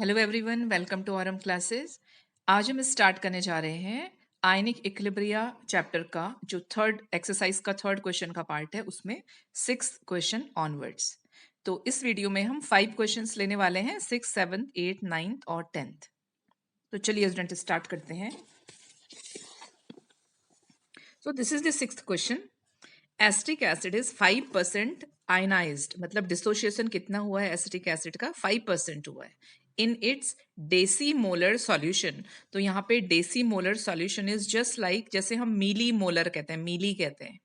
Hello everyone, welcome to RM classes. आज हम start करने जा रहे हैं आयनिक इक्विलिब्रिया चैप्टर का जो थर्ड एक्सरसाइज का थर्ड क्वेश्चन का पार्ट है, उसमें 6th क्वेश्चन ऑनवर्ड्स। तो इस वीडियो में हम 5 क्वेश्चंस लेने वाले हैं, 6, 7, 8, 9 और 10th। तो चलिए स्टूडेंट स्टार्ट करते हैं। So this is the 6th question. Acetic acid is 5% ionized, मतलब डिसोसिएशन कितना हुआ है एसिटिक एसिड का? 5% हुआ है in its deci molar solution. तो यहाँ पे deci molar solution is just like, जैसे हम मिली मोलर कहते हैं, मिली कहते हैं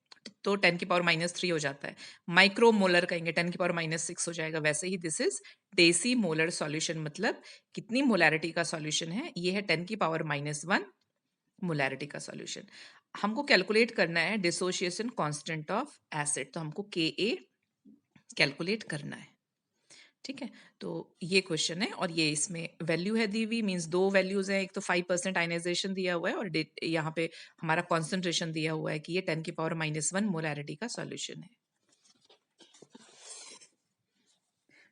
तो 10⁻³ हो जाता है। माइक्रो मोलर कहेंगे 10⁻6 हो जाएगा। वैसे ही this is deci molar solution, मतलब कितनी मोलैरिटी का सॉल्यूशन है ये है 10⁻⁻1 मोलैरिटी का सॉल्यूशन। हमको कैलकुलेट करना है डिसोसिएशन कांस्टेंट ऑफ एसिड, तो हमको Ka कैलकुलेट करना है। ठीक है, तो ये क्वेश्चन है और ये इसमें वैल्यू है दी हुई, मींस दो वैल्यूज हैं, एक तो 5% आयनाइजेशन दिया हुआ है और यहाँ पे हमारा कॉन्सेंट्रेशन दिया हुआ है कि ये 10⁻⁻1 मोलैरिटी का सॉल्यूशन है।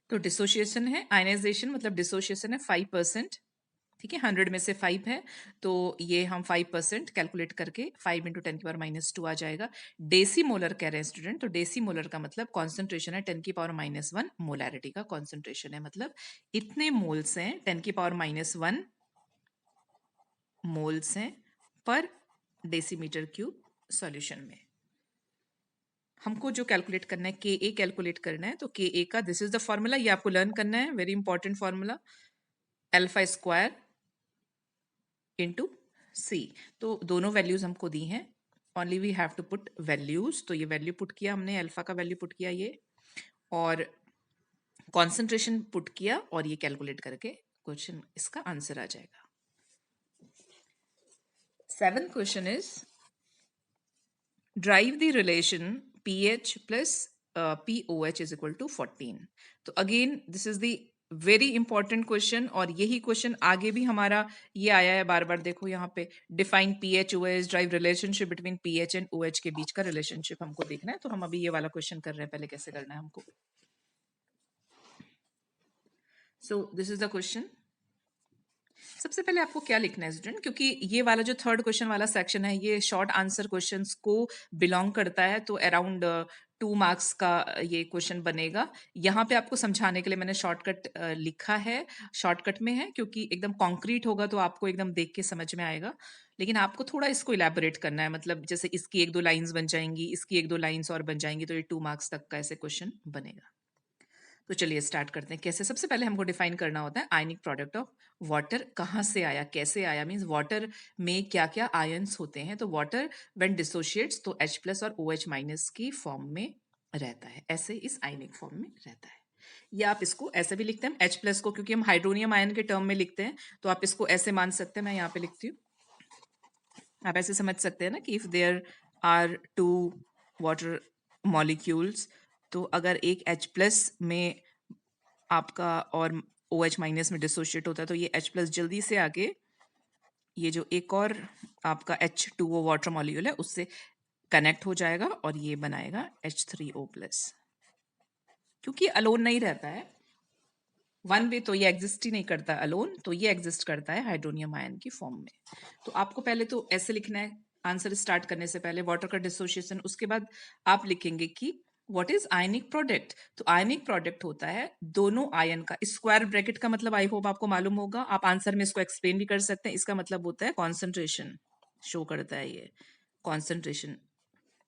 तो डिसोसिएशन है, आयनाइजेशन मतलब डिसोसिएशन है 5%। ठीक है, 100 में से 5 है तो ये हम 5% कैलकुलेट करके 5 इंटू 10⁻² आ जाएगा। डेसी मोलर कह रहे हैं स्टूडेंट, तो डेसी मोलर का मतलब कॉन्सेंट्रेशन है 10⁻1 मोलैरिटी का कॉन्सेंट्रेशन है, मतलब इतने मोल्स हैं 10⁻1 मोल्स हैं पर डेसीमीटर क्यूब सॉल्यूशन में। हमको जो कैलकुलेट करना है Ka कैलकुलेट करना है, तो Ka का दिस इज द फॉर्मूला, ये आपको लर्न करना है, very important formula, alpha square into C. तो दोनों वैल्यूज हमको दी हैं, only we have to put values. तो ये वैल्यू पुट किया हमने, अल्फा का वैल्यू पुट किया ये, और कॉन्सेंट्रेशन पुट किया, और ये कैलकुलेट करके क्वेश्चन इसका आंसर आ जाएगा। 7th question is drive the relation pH plus POH is equal to 14। तो again this is the very important question, और यही क्वेश्चन आगे भी हमारा ये आया है बार बार। देखो यहाँ पे define pH OH, drive relationship between pH and OH के बीच का रिलेशनशिप हमको देखना है। तो हम अभी ये वाला क्वेश्चन कर रहे हैं, पहले कैसे करना है हमको। सो दिस इज द क्वेश्चन। सबसे पहले आपको क्या लिखना है स्टूडेंट, क्योंकि ये वाला जो थर्ड क्वेश्चन वाला सेक्शन है ये शॉर्ट आंसर क्वेश्चंस को बिलोंग करता है, तो अराउंड 2 मार्क्स का ये क्वेश्चन बनेगा। यहाँ पे आपको समझाने के लिए मैंने शॉर्टकट लिखा है, शॉर्टकट में है क्योंकि एकदम कॉन्क्रीट होगा तो आपको एकदम देख के समझ में आएगा, लेकिन आपको थोड़ा इसको इलेबोरेट करना है, मतलब जैसे इसकी 1-2 लाइन्स बन जाएंगी, इसकी 1-2 लाइन्स और बन जाएंगी, तो ये 2 मार्क्स तक का ऐसे क्वेश्चन बनेगा। तो चलिए स्टार्ट करते हैं कैसे। सबसे पहले हमको डिफाइन करना होता है आयनिक प्रोडक्ट ऑफ वाटर कहाँ से आया, कैसे आया, मींस वाटर में क्या क्या आयंस होते हैं। तो वाटर व्हेन डिसोशिएट्स तो H प्लस और OH माइनस की फॉर्म में रहता है, ऐसे इस आयनिक फॉर्म में रहता है। या आप इसको ऐसे भी लिखते हैं H प्लस को, क्योंकि हम हाइड्रोनियम आयन के टर्म में लिखते हैं, तो आप इसको ऐसे मान सकते हैं, मैं यहाँ पे लिखती हूँ, आप ऐसे समझ सकते हैं ना कि if there are 2 water molecules, तो अगर एक H प्लस में आपका और OH माइनस में डिसोशिएट होता है, तो ये H प्लस जल्दी से आगे ये जो एक और आपका H2O वाटर मॉलिक्यूल है उससे कनेक्ट हो जाएगा और ये बनाएगा H3O प्लस। क्योंकि अलोन नहीं रहता है वन वे, तो ये एग्जिस्ट ही नहीं करता अलोन, तो ये एग्जिस्ट करता है हाइड्रोनियम आयन की फॉर्म में। तो आपको पहले तो ऐसे लिखना है आंसर स्टार्ट करने से पहले, वाटर का डिसोसिएशन, उसके बाद आप लिखेंगे कि व्हाट इज आयनिक प्रोडक्ट। तो आयनिक प्रोडक्ट होता है दोनों आयन का स्क्वायर ब्रैकेट का, मतलब आई होप आपको मालूम होगा, आप आंसर में इसको एक्सप्लेन भी कर सकते हैं। इसका मतलब होता है कॉन्सेंट्रेशन, शो करता है ये कॉन्सेंट्रेशन।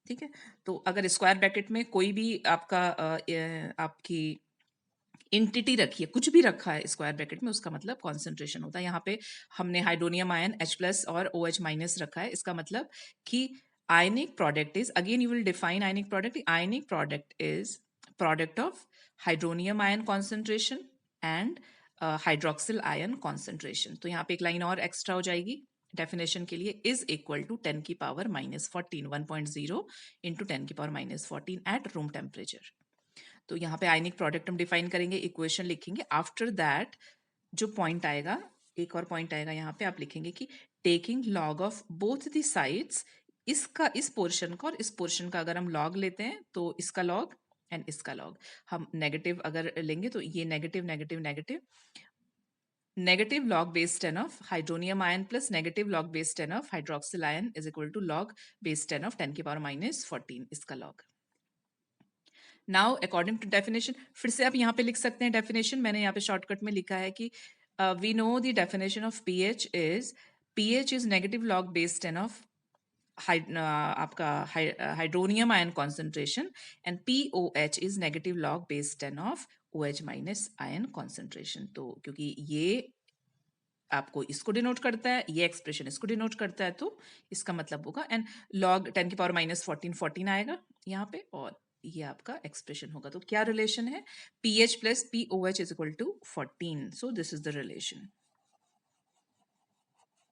ठीक है, तो अगर स्क्वायर ब्रैकेट में कोई भी आपका आपकी इंटिटी रखी है, कुछ भी रखा है स्क्वायर ब्रैकेट में, उसका मतलब कॉन्सेंट्रेशन होता है। यहाँ पे हमने हाइड्रोनियम आयन H प्लस और OH माइनस रखा है, इसका मतलब कि ionic product is, again you will define ionic product, ionic product is product of hydronium ion concentration and hydroxyl ion concentration. तो यहाँ पे एक लाइन और एक्स्ट्रा हो जाएगी डेफिनेशन के लिए, is equal to 10⁻⁻14 1.0 into 10⁻⁻14 at room temperature. तो यहाँ पे आयनिक प्रोडक्ट हम डिफाइन करेंगे, इक्वेशन लिखेंगे, आफ्टर दैट जो पॉइंट आएगा, एक और पॉइंट आएगा यहाँ पे, आप लिखेंगे कि taking log of both the sides, इसका इस पोर्शन का और इस पोर्शन का अगर हम लॉग लेते हैं तो इसका लॉग एंड इसका लॉग, हम नेगेटिव अगर लेंगे तो ये negative negative negative, negative log base 10 of hydronium ion plus negative log base 10 of hydroxyl ion is equal to log base 10 of 10 की पावर माइनस 14 इसका log. Now according to definition, फिर से आप यहाँ पे लिख सकते हैं डेफिनेशन, मैंने यहाँ पे शॉर्टकट में लिखा है कि we know the definition of pH is negative log base 10 of आपका hydronium ion concentration and POH is negative log base 10 of OH minus ion concentration. तो क्योंकि ये आपको इसको डिनोट करता है, ये एक्सप्रेशन इसको डिनोट करता है, तो इसका मतलब होगा एंड लॉग 10 की पावर माइनस 14 आएगा यहाँ पे, और ये आपका एक्सप्रेशन होगा। तो क्या रिलेशन है? PH plus POH is equal to 14, so this is the relation.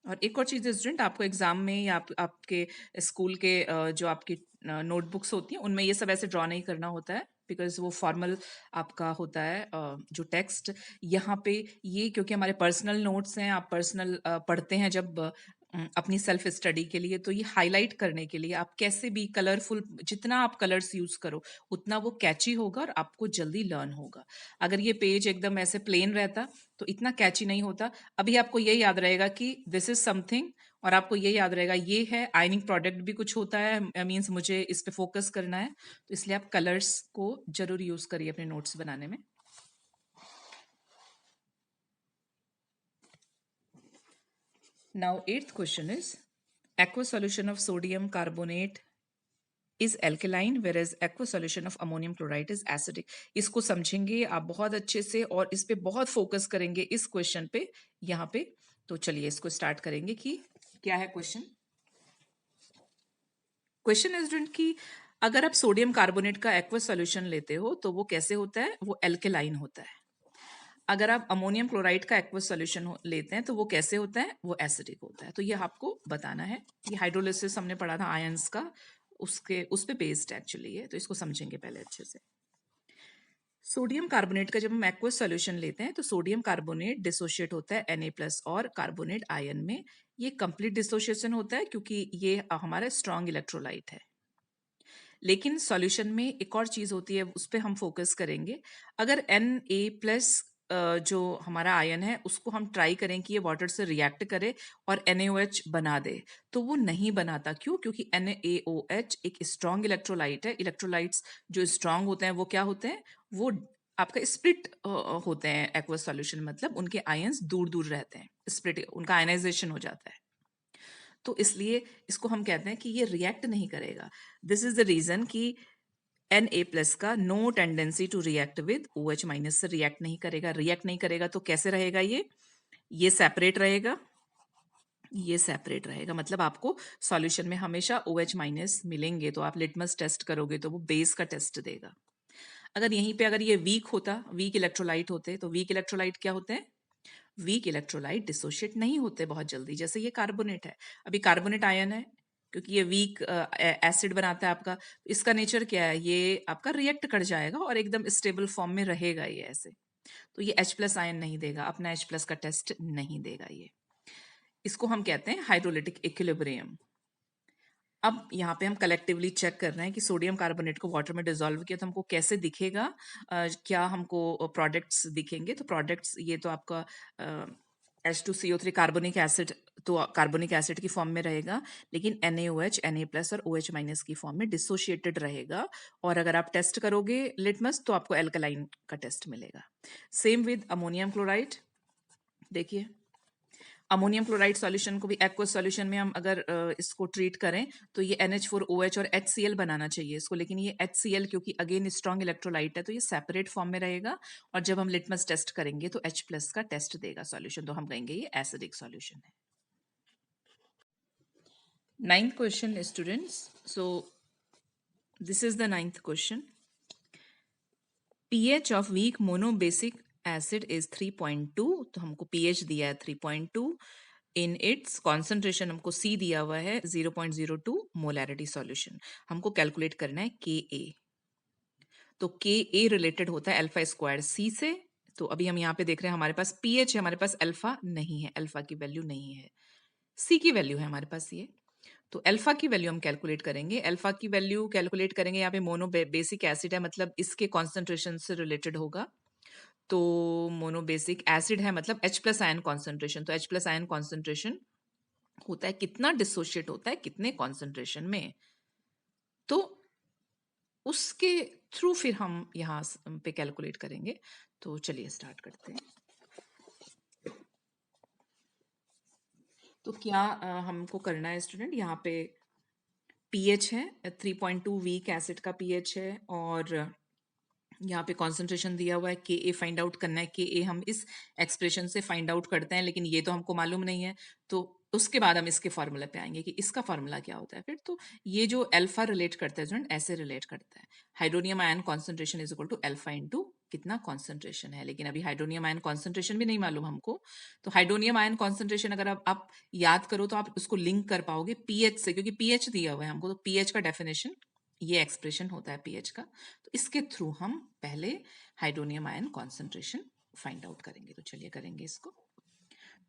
और एक और चीज़ स्टूडेंट, आपको एग्जाम में या आपके स्कूल के जो आपकी नोटबुक्स होती हैं उनमें ये सब ऐसे ड्रॉ नहीं करना होता है, बिकॉज वो फॉर्मल आपका होता है जो टेक्स्ट यहाँ पे, ये क्योंकि हमारे पर्सनल नोट्स हैं, आप पर्सनल पढ़ते हैं जब अपनी सेल्फ स्टडी के लिए, तो ये हाईलाइट करने के लिए आप कैसे भी कलरफुल, जितना आप कलर्स यूज करो उतना वो कैची होगा और आपको जल्दी लर्न होगा। अगर ये पेज एकदम ऐसे प्लेन रहता तो इतना कैची नहीं होता। अभी आपको ये याद रहेगा कि दिस इज समथिंग, और आपको ये याद रहेगा ये है आयनिक प्रोडक्ट भी कुछ होता है, मीन्स मुझे इस पे फोकस करना है, तो इसलिए आप कलर्स को जरूर यूज करिए अपने नोट्स बनाने में। Now 8th question is aqueous solution of sodium carbonate is alkaline whereas aqueous solution of ammonium chloride is acidic। इसको समझेंगे आप बहुत अच्छे से और इस पे बहुत फोकस करेंगे इस क्वेश्चन पे यहाँ पे। तो चलिए इसको स्टार्ट करेंगे कि क्या है क्वेश्चन। क्वेश्चन है स्टूडेंट की, अगर आप सोडियम कार्बोनेट का एक्वस सॉल्यूशन लेते हो तो वो कैसे होता है? वो एल्केलाइन होता है। अगर आप अमोनियम क्लोराइड का एक्वस सॉल्यूशन लेते हैं तो वो कैसे होता है? वो एसिडिक होता है। तो ये आपको बताना है। ये हाइड्रोलिसिस हमने पढ़ा था आयंस का, उस पे बेस्ड एक्चुअली है, तो इसको समझेंगे पहले अच्छे से। सोडियम कार्बोनेट का जब हम एक्वस सॉल्यूशन लेते हैं तो सोडियम कार्बोनेट डिसोशिएट होता है Na+ और कार्बोनेट आयन में। ये कंप्लीट डिसोशिएशन होता है क्योंकि ये हमारा स्ट्रॉन्ग इलेक्ट्रोलाइट है। लेकिन सॉल्यूशन में एक और चीज होती है, उस पर हम फोकस करेंगे। अगर Na+ जो हमारा आयन है उसको हम ट्राई करें कि ये वाटर से रिएक्ट करे और NaOH बना दे, तो वो नहीं बनाता। क्यों? क्योंकि NaOH एक स्ट्रॉन्ग इलेक्ट्रोलाइट है। इलेक्ट्रोलाइट्स जो स्ट्रॉन्ग होते हैं वो क्या होते हैं? वो आपका स्प्लिट होते हैं। एक्वस सॉल्यूशन मतलब उनके आयंस दूर दूर रहते हैं, स्प्लिट, उनका आयनाइजेशन हो जाता है। तो इसलिए इसको हम कहते हैं कि ये रिएक्ट नहीं करेगा। दिस इज द रीजन कि Na+ का no tendency to react with OH- से रिएक्ट नहीं करेगा। रिएक्ट नहीं करेगा तो कैसे रहेगा? ये सेपरेट रहेगा, ये सेपरेट रहेगा, मतलब आपको सॉल्यूशन में हमेशा OH- मिलेंगे। तो आप लिटमस टेस्ट करोगे तो वो बेस का टेस्ट देगा। अगर यहीं पे अगर ये वीक होता, वीक इलेक्ट्रोलाइट होते, तो वीक इलेक्ट्रोलाइट क्या होते हैं? वीक इलेक्ट्रोलाइट डिसोशिएट नहीं होते बहुत जल्दी, जैसे ये कार्बोनेट है। अभी कार्बोनेट आयन है, क्योंकि ये वीक एसिड बनाता है आपका, इसका नेचर क्या है? ये आपका रिएक्ट कर जाएगा और एकदम स्टेबल फॉर्म में रहेगा ये ऐसे। तो ये H+ आयन नहीं देगा, अपना H+ का टेस्ट नहीं देगा ये। इसको हम कहते हैं हाइड्रोलिटिक इक्विलिब्रियम। अब यहाँ पे हम कलेक्टिवली चेक कर रहे हैं कि सोडियम कार्बोनेट को वाटर में डिसॉल्व किया तो हमको कैसे दिखेगा, क्या हमको प्रोडक्ट्स दिखेंगे? तो प्रोडक्ट्स ये तो आपका H2CO3 कार्बोनिक एसिड, तो कार्बोनिक एसिड की फॉर्म में रहेगा, लेकिन NaOH, Na+ और OH- की फॉर्म में डिसोशिएटेड रहेगा। और अगर आप टेस्ट करोगे लिटमस तो आपको एल्कलाइन का टेस्ट मिलेगा। Same with ammonium chloride. देखिए अमोनियम क्लोराइड सॉल्यूशन को भी एक्वस सॉल्यूशन में हम अगर इसको ट्रीट करें तो ये NH4OH और HCl बनाना चाहिए इसको, लेकिन ये HCl क्योंकि अगेन स्ट्रॉन्ग इलेक्ट्रोलाइट है तो ये सेपरेट फॉर्म में रहेगा। और जब हम लिटमस टेस्ट करेंगे तो H+ का टेस्ट देगा सॉल्यूशन, तो हम कहेंगे ये एसिडिक सॉल्यूशन है। 9th question students, so this is the 9th question. pH of weak monobasic acid is 3.2, तो हमको pH दिया है 3.2। इन इट्स कॉन्सेंट्रेशन हमको C दिया हुआ है 0.02 मोलैरिटी सॉल्यूशन। हमको कैलकुलेट करना है Ka। तो Ka रिलेटेड होता है अल्फा स्क्वायर C से। तो अभी हम यहाँ पे देख रहे हैं हमारे पास pH है, हमारे पास अल्फा नहीं है, अल्फा की वैल्यू नहीं है, C की वैल्यू है हमारे पास ये। तो अल्फा की वैल्यू हम कैलकुलेट करेंगे। अल्फा की वैल्यू कैलकुलेट करेंगे, यहाँ पे मोनो बेसिक एसिड है मतलब इसके कॉन्सेंट्रेशन से रिलेटेड होगा। तो मोनोबेसिक एसिड है मतलब H प्लस आयन कॉन्सेंट्रेशन, तो H प्लस आयन कॉन्सेंट्रेशन होता है कितना, डिसोशिएट होता है कितने कॉन्सेंट्रेशन में, तो उसके थ्रू फिर हम यहाँ पे कैलकुलेट करेंगे। तो चलिए स्टार्ट करते हैं। तो क्या हमको करना है स्टूडेंट, यहाँ पे पीएच है 3.2 वीक एसिड का पीएच है, और यहाँ पे कॉन्सेंट्रेशन दिया हुआ है, के ए फाइंड आउट करना है। के ए हम इस एक्सप्रेशन से फाइंड आउट करते हैं, लेकिन ये तो हमको मालूम नहीं है, तो उसके बाद हम इसके फार्मूला पे आएंगे कि इसका फार्मूला क्या होता है फिर। तो ये जो अल्फा रिलेट करता है स्टूडेंट, ऐसे रिलेट करता है, hydronium ion concentration is equal to alpha into कितना कॉन्सेंट्रेशन है, लेकिन अभी हाइड्रोनियम आयन कॉन्सेंट्रेशन भी नहीं मालूम हमको। तो हाइड्रोनियम आयन कॉन्सेंट्रेशन अगर आप याद करो तो आप उसको लिंक कर पाओगे पीएच से, क्योंकि पीएच दिया हुआ है हमको, तो पीएच का डेफिनेशन ये एक्सप्रेशन होता है पीएच का। तो इसके थ्रू हम पहले hydronium ion concentration find out करेंगे। तो चलिए करेंगे इसको।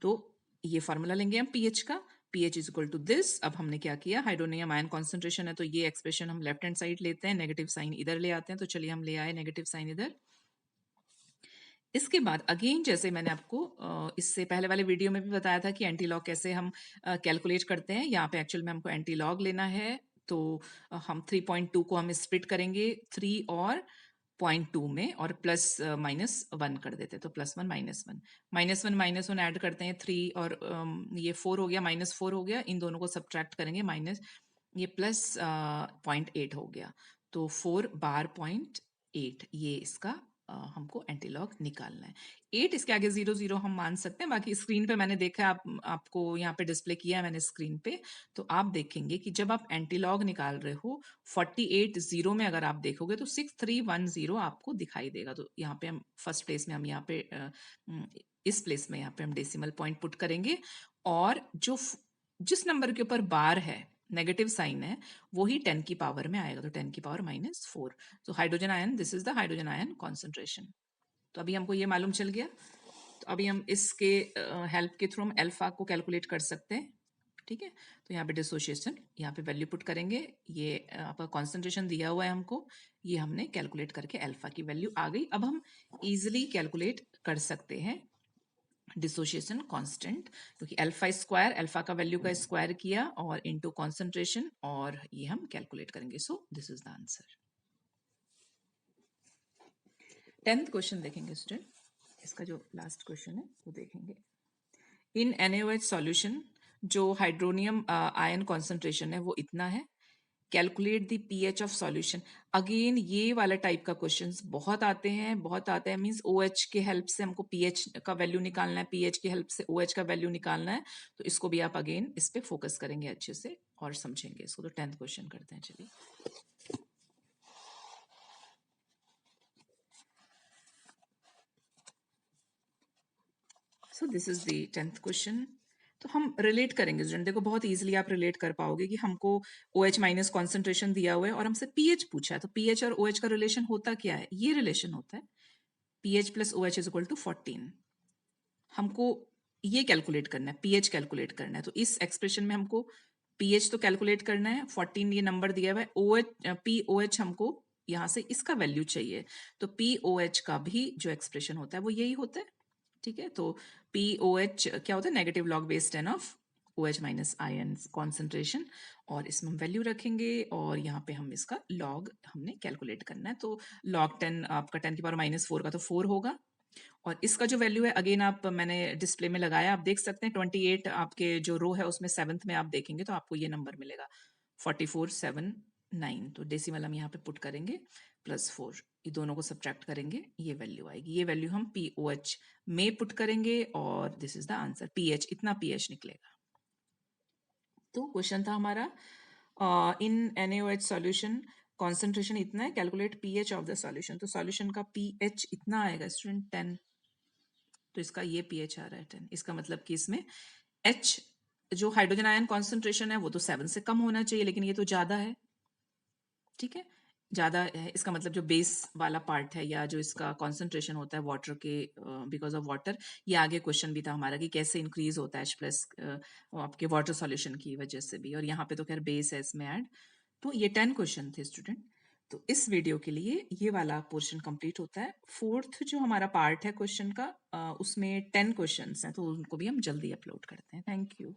तो ये फार्मूला लेंगे हम पीएच का, pH is equal to this. अब हमने क्या किया, हाइड्रोनियम आयन कॉन्सेंट्रेशन है तो ये एक्सप्रेशन हम लेफ्ट हैंड साइड लेते हैं, नेगेटिव साइन इधर ले आते हैं। तो चलिए हम ले आए नेगेटिव साइन इधर। इसके बाद अगेन जैसे मैंने आपको इससे पहले वाले वीडियो में भी बताया था कि एंटी लॉग कैसे हम कैलकुलेट करते हैं, यहाँ पे एक्चुअल में हमको एंटी लॉग लेना है। तो हम 3.2 को हम स्प्लिट करेंगे 3 और 0.2 में, और प्लस -1 कर देते हैं। तो +1 -1 ऐड करते हैं 3 और ये 4 हो गया, -4 हो गया, इन दोनों को सब्ट्रैक्ट करेंगे, माइनस ये प्लस 0.8 हो गया। तो 4 बार 0.8 ये इसका हमको एंटीलॉग निकालना है। 8 इसके आगे 0 0 हम मान सकते हैं, बाकी स्क्रीन पे मैंने देखा आपको यहाँ पे डिस्प्ले किया है मैंने स्क्रीन पे। तो आप देखेंगे कि जब आप एंटीलॉग निकाल रहे हो 48 0 में अगर आप देखोगे तो 6310 आपको दिखाई देगा। तो यहाँ पे हम फर्स्ट प्लेस में हम यहाँ पे इस प्लेस में यहाँ पे हम डेसिमल पॉइंट पुट करेंगे, और जिस नंबर के ऊपर बार है नेगेटिव साइन है वही 10 की पावर में आएगा। तो 10 की पावर -4। तो hydrogen ion, this is the hydrogen ion concentration. तो अभी हमको ये मालूम चल गया। तो अभी हम इसके हेल्प के थ्रू हम अल्फा को कैलकुलेट कर सकते हैं। ठीक है, तो यहाँ पे डिसोसिएशन, यहाँ पे वैल्यू पुट करेंगे, ये आपका कॉन्सेंट्रेशन दिया हुआ है हमको, ये हमने कैलकुलेट करके अल्फा की वैल्यू आ गई। अब हम इजिली कैलकुलेट कर सकते हैं डिसोसिएशन कांस्टेंट, क्योंकि अल्फा स्क्वायर, अल्फा का वैल्यू का स्क्वायर किया और इनटू कॉन्सेंट्रेशन, और ये हम कैलकुलेट करेंगे। सो this is the answer. 10th question देखेंगे स्टूडेंट, इसका जो लास्ट क्वेश्चन है वो देखेंगे। इन NaOH सॉल्यूशन जो हाइड्रोनियम आयन कॉन्सेंट्रेशन है वो इतना है, calculate the pH of solution. Again ये वाला टाइप का क्वेश्चंस बहुत आते हैं, बहुत आते हैं, मींस OH के हेल्प से हमको पीएच का वैल्यू निकालना है, पीएच की हेल्प से OH का वैल्यू निकालना है। तो इसको भी आप अगेन इस पे फोकस करेंगे अच्छे से और समझेंगे इसको। तो 10th क्वेश्चन करते हैं चलिए। सो this is the 10th question. तो हम रिलेट करेंगे स्टूडेंट, देखो बहुत इजीली आप रिलेट कर पाओगे कि हमको OH माइनस कॉन्सेंट्रेशन दिया हुआ है और हमसे पीएच पूछा है, तो पीएच और OH का रिलेशन होता क्या है, ये रिलेशन होता है pH plus OH is equal to 14। हमको ये कैलकुलेट करना है, पीएच कैलकुलेट करना है। तो इस एक्सप्रेशन में हमको पीएच तो कैलकुलेट करना है, 14 ये नंबर दिया हुआ है, OH POH हमको यहाँ से इसका वैल्यू चाहिए। तो POH का भी जो एक्सप्रेशन होता है वो यही होता है। ठीक है, तो POH क्या होता है, negative log base 10 of OH minus ion concentration, और इसमें हम वैल्यू रखेंगे और यहाँ पे हम इसका लॉग हमने कैलकुलेट करना है। तो लॉग 10 आपका 10 की पावर -4 का तो 4 होगा, और इसका जो वैल्यू है अगेन आप मैंने डिस्प्ले में लगाया, आप देख सकते हैं 28 आपके जो रो है उसमें 7th में आप देखेंगे तो आपको ये नंबर मिलेगा 4479। तो डेसिमल हम यहाँ पे पुट करेंगे +4, ये दोनों को सब्ट्रैक्ट करेंगे, ये वैल्यू आएगी। ये वैल्यू हम POH में पुट करेंगे और this is the answer, pH इतना पीएच निकलेगा। तो क्वेश्चन था हमारा इन NaOH सॉल्यूशन कॉन्सेंट्रेशन इतना है, calculate pH of the solution. तो सॉल्यूशन का पीएच इतना आएगा स्टूडेंट 10, तो इसका ये पीएच आ रहा है 10। इसका मतलब कि इसमें H जो हाइड्रोजन आयन कॉन्सेंट्रेशन है वो तो 7 से कम होना चाहिए, लेकिन ये तो ज्यादा है। ठीक है, ज्यादा है, इसका मतलब जो बेस वाला पार्ट है या जो इसका कॉन्सेंट्रेशन होता है वाटर के बिकॉज ऑफ वाटर, ये आगे क्वेश्चन भी था हमारा कि कैसे इंक्रीज होता है H+ आपके वाटर सॉल्यूशन की वजह से भी, और यहाँ पे तो खैर बेस है इसमें ऐड। तो ये 10 क्वेश्चन थे स्टूडेंट। तो इस वीडियो के लिए ये वाला पोर्शन कंप्लीट होता है। फोर्थ जो हमारा पार्ट है क्वेश्चन का, उसमें 10 क्वेश्चंस हैं, तो उनको भी हम जल्दी अपलोड करते हैं। Thank you.